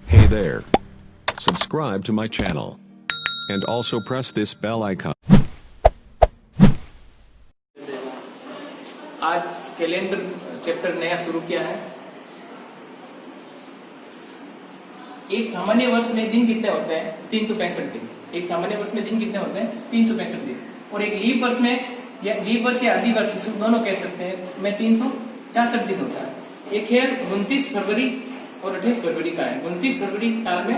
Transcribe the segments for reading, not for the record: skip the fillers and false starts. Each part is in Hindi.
Hey there. Subscribe to my channel. And also press this bell icon. आज कैलेंडर चैप्टर नया शुरू किया है। एक सामान्य वर्ष में दिन कितने होते हैं? 365 दिन। एक सामान्य वर्ष में दिन कितने होते हैं? 365 दिन। और एक लीप वर्ष में, या लीप वर्ष या आदि वर्ष दोनों कह सकते हैं, में 366 दिन होता है। ये खेल 29 फरवरी और 28 फरवरी का है। 29 फरवरी साल में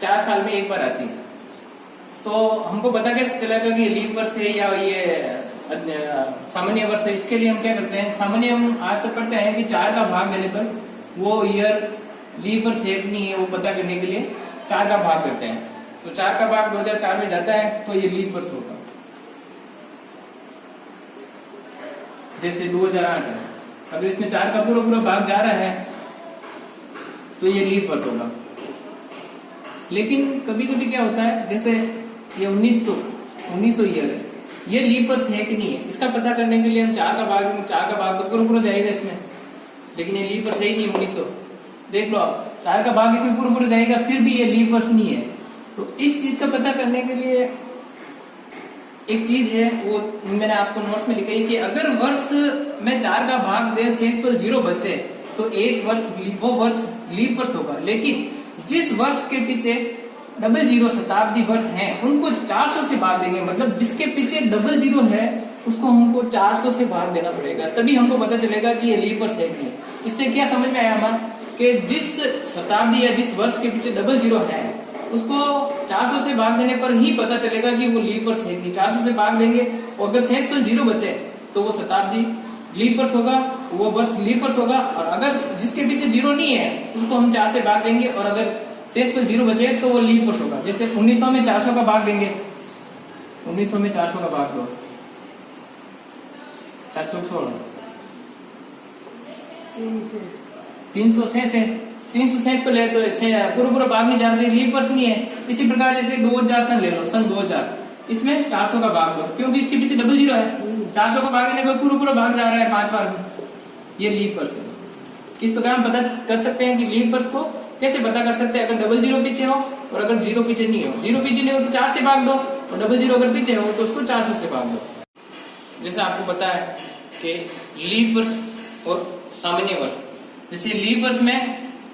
4 साल में एक बार आती है। तो हमको पता कैसे चलेगा कि ये लीप वर्ष है या ये सामान्य वर्ष है? इसके लिए हम क्या करते हैं, सामान्य हम आज तक पढ़ते हैं कि 4 का भाग देने पर वो ईयर लीप वर्ष है नहीं है, वो पता करने के लिए 4 का भाग देते हैं। तो 4 का भाग 2004 में जाता है तो ये लीप वर्ष होगा। जैसे 2008 है, अगर इसमें 4 का पूरा भाग जा रहा है तो ये लीप वर्ष होगा। लेकिन कभी कभी क्या होता है, जैसे ये 1900 ईयर है, ये लीप वर्ष है कि नहीं है, इसका पता करने के लिए हम 4 का भाग तो पूरा जाएगा इसमें, लेकिन ये लीप वर्ष है ही नहीं। 1900 देख लो आप, 4 का भाग इसमें पूरा जाएगा, फिर भी ये लीप वर्ष नहीं है। तो इस चीज का पता करने के लिए एक चीज है, वो मैंने आपको नोट्स में लिखी है कि अगर वर्ष में 4 का भाग दे, शेषफल 0 बचे, तो एक वर्ष वो वर्ष लीप वर्ष होगा। लेकिन जिस वर्ष के पीछे 00 शताब्दी वर्ष हैं, उनको 400 से भाग देंगे। मतलब जिसके पीछे 00 है उसको हमको 400 से भाग देना पड़ेगा, तभी हमको पता चलेगा कि ये लीप वर्ष है कि नहीं। इससे क्या समझ में आया हमारा कि जिस शताब्दी या जिस वर्ष के पीछे 00 है उसको 400 से भाग देने पर ही पता चलेगा कि वो लीप वर्ष है कि 400 से भाग देंगे। और अगर शेषफल 0 बचे तो वो शताब्दी लीप वर्ष होगा, वो वर्ष लीप वर्ष होगा। और अगर जिसके पीछे 0 नहीं है उसको हम 4 से भाग देंगे, और अगर शेषफल 0 बचे तो वो लीप वर्ष होगा। जैसे 1900 में 400 का भाग देंगे, 1900 में 400 का भाग दो, 4 चौक 16, 366 पे ले तो पूरा भाग नहीं जा रहा, लीप वर्ष नहीं है। इसी प्रकार जैसे 2000 सन ले लो, सन 2000, इसमें 400 का भाग दो, क्योंकि इसके पीछे 00 है। 400 का भाग देने पर पूरा भाग जा रहा है 5 बार में, ये लीप वर्ष है। किस प्रकार हम पता कर सकते हैं कि लीप वर्ष को कैसे पता कर सकते हैं? अगर 00 पीछे हो और अगर 0 पीछे नहीं हो, 0 पीछे नहीं हो तो 4 से भाग दो, और 00 अगर पीछे हो तो उसको 400 से भाग दो। जैसे आपको पता है कि लीप वर्ष और सामान्य वर्ष, जैसे लीप वर्ष में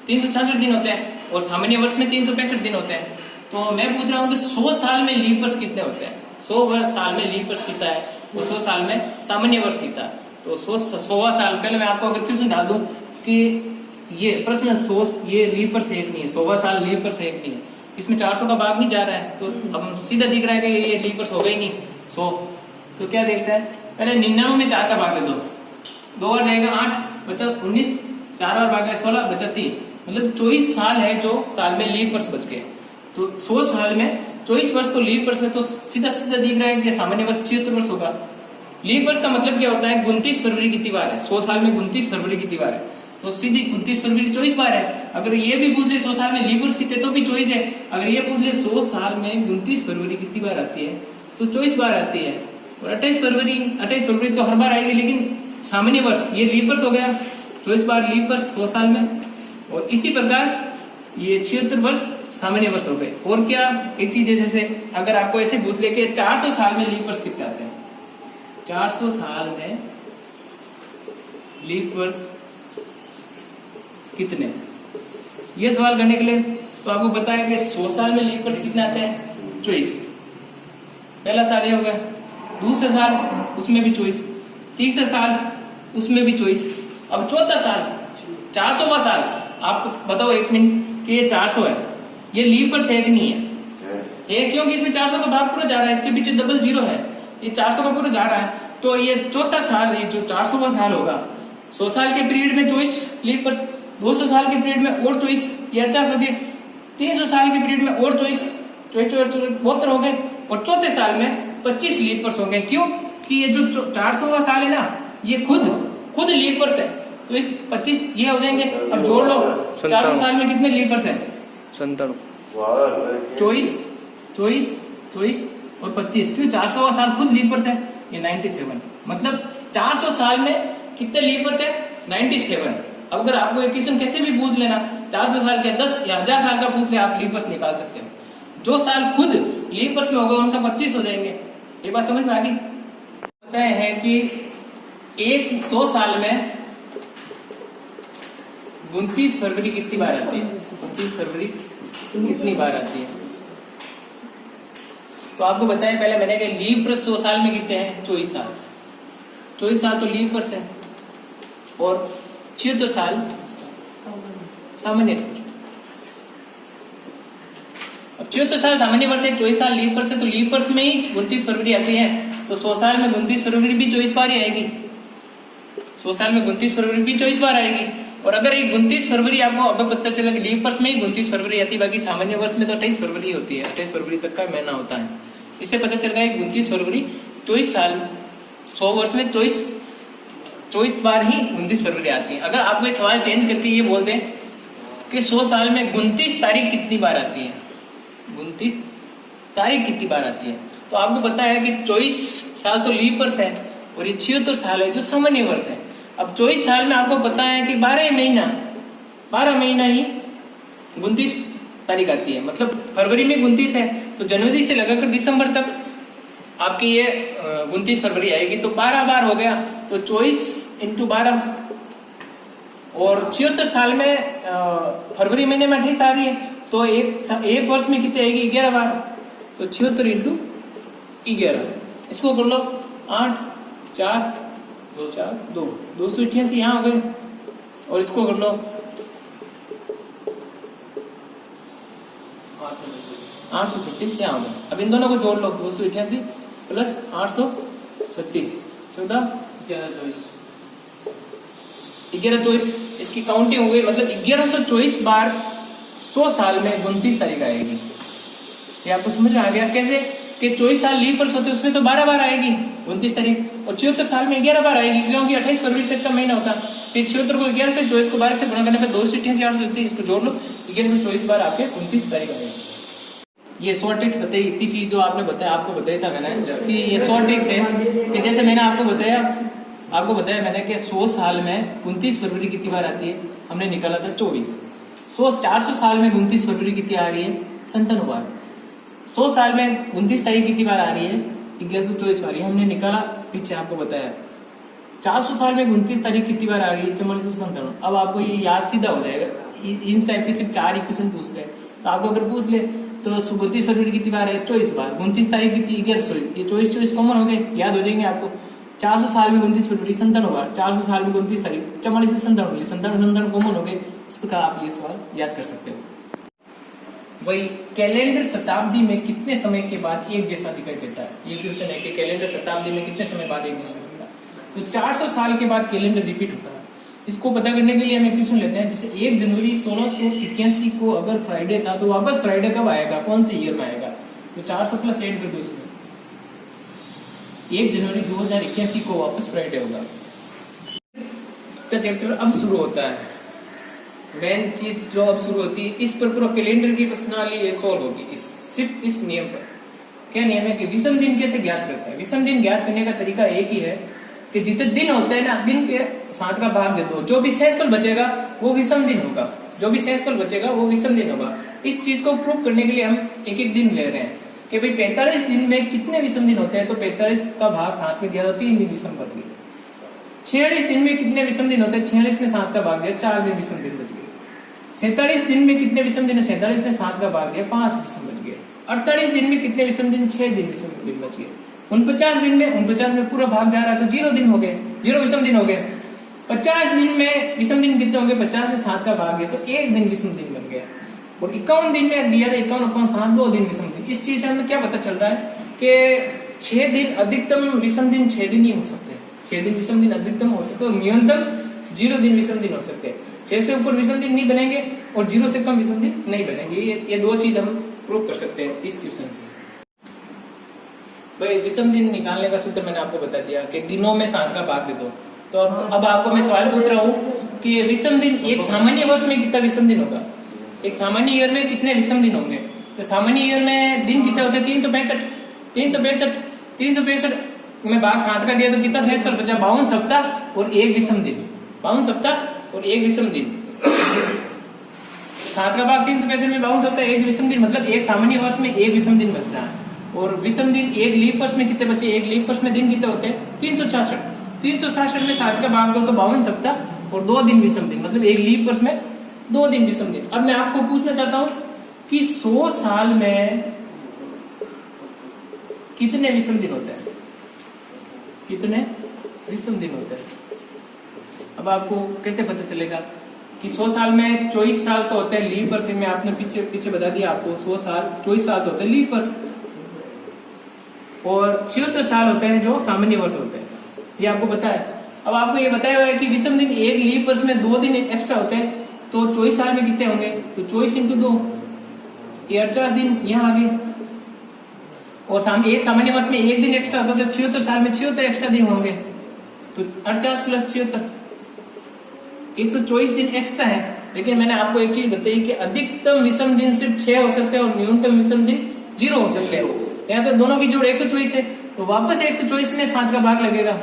366 दिन होते हैं और सामान्य वर्ष में 365 दिन होते हैं। तो मैं पूछ रहा हूँ कि 100 साल में लीप वर्ष कितने होते हैं? 100 साल में लीप वर्ष कितना है, वो 100 साल में सामान्य वर्ष कितना है। तो 100 साल पहले मैं आपको अगर क्वेश्चन डाल दूं कि ये प्रश्न 100 ये लीप वर्ष एक नहीं है, 100 साल लीप वर्ष एक नहीं है, इसमें 400 का भाग नहीं जा रहा है, तो अब सीधा दिख रहा है कि ये लीप वर्ष होगा ही नहीं 100। तो क्या देखते हैं, पहले 99 में 4 का भाग दे दो, 2 बार जाएगा 8 बचा 19, 4 बार भाग 16 बचा 3, मतलब 24 साल है जो साल में लीप वर्ष बच गए। तो 100 साल में 24 वर्ष तो लीप वर्ष है, तो सीधा दिख रहा है कि सामान्य वर्ष 76 वर्ष होगा। लीप वर्ष का मतलब क्या होता है? 29 फरवरी की दीवार है। 100 साल में 29 फरवरी की दीवार है, तो सीधी 29 फरवरी 24 बार है। अगर ये भी पूछ ले 100 साल में लीप वर्ष कितने, तो भी 24 है। अगर ये पूछ ले 100 साल में 29 फरवरी कितनी बार आती है, तो 24 बार आती है। और 28 फरवरी तो हर बार आएगी, लेकिन सामान्य वर्ष ये लीप वर्ष हो गया, 24 बार लीप वर्ष 100 साल में। और इसी प्रकार ये 76 वर्ष सामान्य वर्ष हो गए। और क्या एक चीज है, जैसे अगर आपको ऐसे पूछ ले कि 400 साल में लीप वर्ष कितने आते हैं, 400 साल में लीप वर्ष कितने, ये सवाल करने के लिए तो आपको पता है कि 100 साल में लीप वर्ष कितने आते हैं? 24। पहला साल ये हो गया, दूसरा साल उसमें भी 24, तीसरा साल उसमें भी 24, अब चौथा साल 400वां साल। आपको बताओ एक मिनट कि ये 400 है, ये लीप वर्ष है कि नहीं है? क्योंकि इसमें 400 का भाग पूरा जा रहा है, इसके पीछे 00 है, ये 400 का पूरा जा रहा है। तो ये चौथा साल, ये जो 400वां साल होगा, 100 साल के पीरियड में 24 लीप वर्ष, 200 साल के पीरियड में और 24, ये 50 हो गए, 300 साल के पीरियड में और 24 72 हो गए, और चौथे साल में 25 लीप वर्ष हो गए। क्यों कि ये जो 400वां साल है ना, ये खुद लीप वर्ष है, तो इस 25 ये हो जाएंगे। अब जोड़ लो 400 साल में कितने लीप वर्ष है? 57, 24 और 25। क्यों? 400वां साल खुद लीप वर्ष है, ये 97। मतलब 400 साल में कितने लीप वर्ष है? 97। अगर आपको एक क्वेश्चन कैसे भी पूछ लेना 400 साल के 10 या 1000 साल का पूछ ले, आप लीप वर्ष निकाल सकते हो। जो साल खुद लीप वर्ष में होगा उनका 25 हो जाएंगे। ये बात समझ में आ गई? पता है कि 100 साल में 29 फरवरी कितनी बार आती है? 29 फरवरी कितनी बार आती है? तो आपको बताया पहले मैंने कि लीप वर्ष 100 साल में कितने हैं? 24 साल। 24 साल तो लीप वर्ष है और 76 साल सामान्य वर्ष। अब 76 साल सामान्य वर्ष है, 24 साल लीप वर्ष है, तो लीप वर्ष में ही 29 फरवरी आती है। तो 100 साल में 29 फरवरी भी 24 बार ही आएगी। 100 साल में 29 फरवरी भी 24 बार आएगी। और अगर ये 29 फरवरी आपको अगर पता चला कि लीप वर्ष में ही 29 फरवरी आती है, बाकी सामान्य वर्ष में तो 28 फरवरी होती है, 28 फरवरी तक का महीना होता है। इससे पता चल रहा है 29 फरवरी 24 साल 100 वर्ष में 24 बार ही 29 फरवरी आती है। अगर आपको ये सवाल चेंज करके ये बोल दें कि 100 साल में 29 तारीख कितनी बार आती है, 29 तारीख कितनी बार आती है, तो आपको पता है कि 24 साल तो लीप वर्ष है और ये 76 साल है जो सामान्य वर्ष है। अब 24 साल में आपको पता है कि 12 महीना ही 29 तारीख आती है। मतलब फरवरी में 29 है तो जनवरी से लगाकर दिसंबर तक आपकी ये 29 फरवरी आएगी, तो 12 बार हो गया, तो 24 × 12 और 76 साल में फरवरी महीने में 28 आ रही है, तो एक वर्ष में कितनी आएगी? 11 बार, तो 76 × 11, इसको कर लो 8 4 2 288 यहाँ हो गए, और इसको कर लो 836 यहाँ हो गए। अब इन दोनों को जोड़ लो, 288 प्लस 836 14 11 24, इसकी काउंटिंग हो गई। मतलब 1124 बार 100 साल में 29 तारीख आएगी। ये आपको समझ में आ गया कैसे कि 24 साल लीप वर्ष होते उसमें तो 12 बार आएगी 29 तारीख, और 76 साल में 11 बार आएगी क्योंकि 28 फरवरी तक का महीना होता। फिर 76 को 11 से 24 को 12 से गुणा करने पर 288 830, इसको जोड़ लो, 1124 बार आपके 29 तारीख आएगी। ये शॉर्ट ट्रिक्स बताई, इतनी चीज जो आपने बताया, आपको बताया था मैंने कि ये शॉर्ट ट्रिक्स है कि जैसे मैंने आपको बताया मैंने कि 100 साल में 29 फरवरी कितनी बार आती है, हमने निकाला था 24। 400 साल में 29 फरवरी कितनी आ रही है? 97 बार। 100 साल में 29 तारीख कितनी बार आ रही है? 1124 बार, हमने निकाला पीछे आपको बताया। 400 साल में 29 तारीख कितनी बार आ रही है? 4497। अब आपको ये याद सीधा हो जाएगा। इन टाइप के सिर्फ 4 इक्वेशन पूछ रहे हैं, तो आपको अगर पूछ ले तो 29 फरवरी कितनी बार है? 24 बार। 29 तारीख कितनी? 1124, ये 24 कॉमन हो गए, याद हो जाएंगे आपको। 400 साल में 29 फरवरी 97 बार, 400 साल में 29 तारीख 4497 कॉमन हो गए। इस प्रकार आप ये सवाल याद कर सकते हो। वही कैलेंडर शताब्दी में कितने समय के बाद एक जैसा दिखाई देता है, ये क्वेश्चन है कि कैलेंडर शताब्दी में कितने समय बाद एक जैसा दिखता है। तो 400 साल के बाद कैलेंडर रिपीट होता है। इसको पता करने के लिए हम एक क्वेश्चन लेते हैं, जैसे 1 जनवरी 1681 को अगर फ्राइडे था तो वापस फ्राइडे कब आएगा, कौन से ईयर में आएगा? तो 400 प्लस 8 कर दो इसमें। 1 जनवरी 2081 को वापस फ्राइडे होगा। का चैप्टर अब शुरू होता है। मेन चीज जो अब शुरू होती है, इस पर पूरा कैलेंडर की प्रश्नावली सॉल्व होगी, सिर्फ इस नियम पर। क्या नियम है कि विषम दिन कैसे ज्ञात करते हैं? विषम दिन ज्ञात करने का तरीका एक ही है कि जितने दिन होते हैं ना, दिन के 7 का भाग दे दो, जो भी शेषफल बचेगा वो विषम दिन होगा, जो भी शेषफल बचेगा वो विषम दिन होगा। इस चीज को प्रूव करने के लिए हम एक एक दिन ले रहे हैं कि भाई 45 दिन में कितने विषम दिन होते हैं, तो 45 का भाग 7 में दिया तो 3 दिन विषम बच गए। 46 दिन में कितने विषम दिन होते हैं? 46 में 7 का भाग दिया, 4 दिन विषम दिन बच गए। 47 दिन में कितने विषम दिन है? 47 में 7 का भाग दिया, 5 विषम बच गए। 48 दिन में कितने विषम दिन? 6 दिन विषम दिन बच गए। 49 दिन में 49 में पूरा भाग जा रहा है तो 0 दिन हो गए, 0 विषम दिन हो गए। 50 दिन में विषम दिन कितने होंगे? 50 में 7 का भाग गया तो 1 दिन विषम दिन बन गया। और 51 दिन में दिया था 51/7 2 दिन विषम दिन। इस चीज से हमें क्या पता चल रहा है कि 6 दिन अधिकतम विषम दिन 6 दिन ही हो सकते हैं। 6 दिन विषम दिन अधिकतम हो सकते हैं, न्यूनतम 0 दिन विषम दिन हो सकते हैं। 6 से ऊपर विषम दिन नहीं बनेंगे और 0 से कम विषम दिन नहीं बनेंगे। ये 2 चीज हम प्रूव कर सकते हैं इस क्वेश्चन से। भाई विषम दिन निकालने का सूत्र मैंने आपको बता दिया कि दिनों में 7 का भाग दे दो। तो अब आपको मैं सवाल पूछ रहा हूँ कि विषम दिन एक सामान्य वर्ष में कितना विषम दिन होगा? एक सामान्य ईयर में कितने विषम दिन होंगे? तो सामान्य ईयर में दिन कितने होते हैं? 365 में भाग 7 का दिया तो कितना शेषफल बचा? 52 सप्ताह और 1 विषम दिन। 52 सप्ताह और एक विषम दिन। 7 का भाग 365 में 52 होता है, एक विषम दिन मतलब एक सामान्य वर्ष में एक विषम दिन बच रहा है। और विषम दिन एक लीप वर्ष में कितने बचे, एक लीप वर्ष में दिन कितने होते हैं 366। 366 में 7 का भाग दो तो 52 सप्ताह और 2 दिन विषम दिन, मतलब एक लीप वर्ष में 2 दिन विषम दिन। अब मैं आपको पूछना चाहता हूं कि 100 साल में कितने विषम दिन होते हैं, कितने विषम दिन होते हैं। अब आपको कैसे पता चलेगा कि 100 साल में 24 साल तो होते हैं लीप वर्ष में, आपने पीछे बता दिया आपको 100 साल 24 साल तो होते हैं लीप वर्ष, और 76 साल होते हैं जो सामान्य वर्ष होते हैं, ये आपको पता है। अब आपको ये बताया हुआ है कि विषम दिन एक लीप वर्ष में 2 दिन एक्स्ट्रा होते हैं, तो 24 साल में कितने होंगे, तो 24 × 2 ये 48 दिन यहाँ आगे, और एक सामान्य वर्ष में एक दिन एक्स्ट्रा होता है तो 76 साल में 76 एक्स्ट्रा दिन होंगे, तो 48 + 76 124 दिन एक्स्ट्रा है। लेकिन मैंने आपको एक चीज बताई कि अधिकतम विषम दिन सिर्फ 6 हो सकते हैं और न्यूनतम विषम दिन 0 हो सकते हैं। यहाँ तो दोनों की जोड़ 124 है, तो वापस 124 में 7 का भाग लगेगा।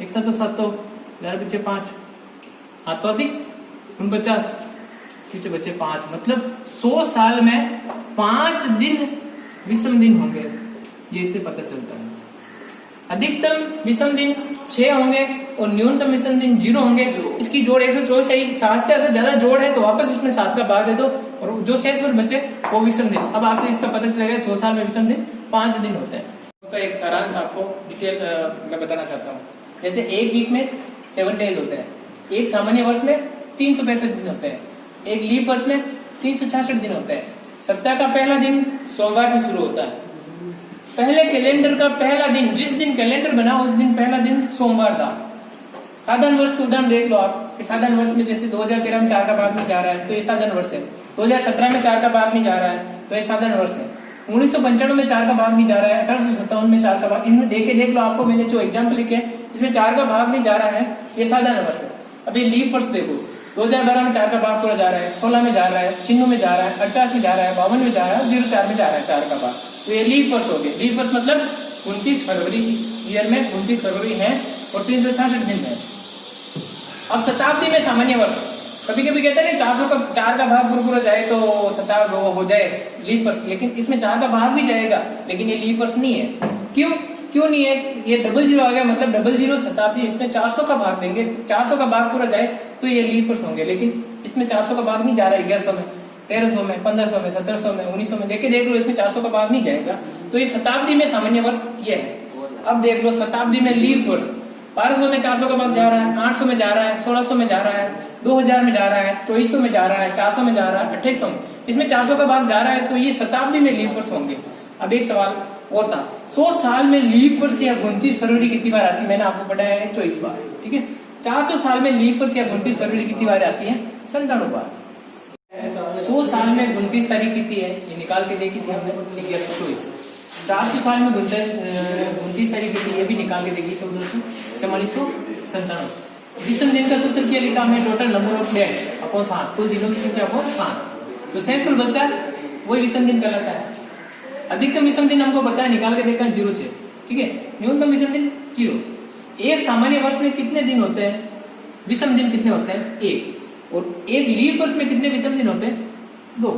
1 7 तो 7 तो 11 बचे 5, हाथ तो अधिक 49 पीछे बचे 5, मतलब 100 साल में 5 दिन विषम दिन होंगे, ये इससे पता चलता है। अधिकतम विषम दिन 6 होंगे और न्यूनतम विषम दिन 0 होंगे। इसकी जोड़ 124 है, 7 से अगर ज्यादा जोड़ है तो वापस उसमें 7 का भाग दे दो और जो शेष वर्ष बचे वो विषम दिन। अब आपको इसका पता चलेगा 100 साल में विषम दिन 5 दिन होते हैं। उसका एक सारांश आपको डिटेल मैं बताना चाहता हूँ। जैसे एक वीक में 7 डेज होते हैं, एक सामान्य वर्ष में 365 दिन होते हैं, एक लीप वर्ष में 366 दिन होते हैं। सप्ताह का पहला दिन सोमवार से शुरू होता है। पहले कैलेंडर का पहला दिन, जिस दिन कैलेंडर बना उस दिन पहला दिन सोमवार था। साधारण वर्ष को उदाहरण देख लो आप, साधारण वर्ष में जैसे 2013 में 4 का भाग नहीं जा रहा है तो ये साधारण वर्ष है। 2017 में 4 का भाग नहीं जा रहा है तो ये साधारण वर्ष है। 1995 में 4 का भाग नहीं जा रहा है, 1857 में 4 का भाग, इनमें देख लो आपको मैंने जो एग्जाम्पल लिखे इसमें 4 का भाग नहीं जा रहा है, ये साधारण वर्ष है। अब ये लीप वर्ष देखो, 2012 में 4 का भाग पूरा जा रहा है, 16 में जा रहा है, 96 में जा रहा है, 88 में जा रहा है, 52 में जा रहा है और 04 में जा रहा है 4 का भाग, तो ये लीप वर्ष हो गए। लीप वर्ष मतलब 29 फरवरी, इस ईयर में 29 फरवरी है और 366 दिन है। अब शताब्दी में सामान्य वर्ष, कभी कभी कहते हैं 4 का भाग पूरा जाए तो शताब्दी हो जाए लीप वर्ष, लेकिन इसमें 4 का भाग भी जाएगा लेकिन ये लीप वर्ष नहीं है। क्यों नहीं है, ये 00 आ गया, मतलब 00 शताब्दी, इसमें 400 का भाग देंगे, 400 का भाग पूरा जाए तो ये लीप वर्ष होंगे, लेकिन इसमें 400 का भाग नहीं जा रहा है। 1100 में, 1300 में, 1500 में, 1700 में, 1900 में देख लो, इसमें 400 का भाग नहीं जाएगा, तो ये शताब्दी में सामान्य वर्ष ये है। अब देख लो शताब्दी में लीप वर्ष, 1200 में 400 का भाग जा रहा है, 800 में जा रहा है, 1600 में जा रहा है, 2000 में जा रहा है, 2400 में जा रहा है, 400 में जा रहा है, 2800 में, इसमें 400 का भाग जा रहा है, तो ये शताब्दी में लीप वर्ष होंगे। अब एक सवाल और था, 100 साल में लीप वर्ष या 29 फरवरी कितनी बार आती है, मैंने आपको पढ़ाया है 24 बार, ठीक है। 400 साल में लीप वर्ष या 29 फरवरी कितनी बार आती है, 97 बार। 100 साल में 29 तारीख कितनी है, ये निकाल के देखी थी हमने, 1124। 400 साल में 29 तारीख कितनी है, ये भी निकाल के देखी, 144497। विषम दिन का सूत्र क्या लिखा हमने, total number of days upon 7, कुल दिनों की संख्या अपॉन 7, तो शेष कुल बचा वही विषम दिन कहलाता है। अधिकतम विषम दिन हमको पता है, निकाल के देखा 06, ठीक है। न्यूनतम विषम दिन 0। एक सामान्य वर्ष में कितने दिन होते हैं, विषम दिन कितने होते हैं, 1, और एक लीप वर्ष में कितने विषम दिन होते हैं, 2।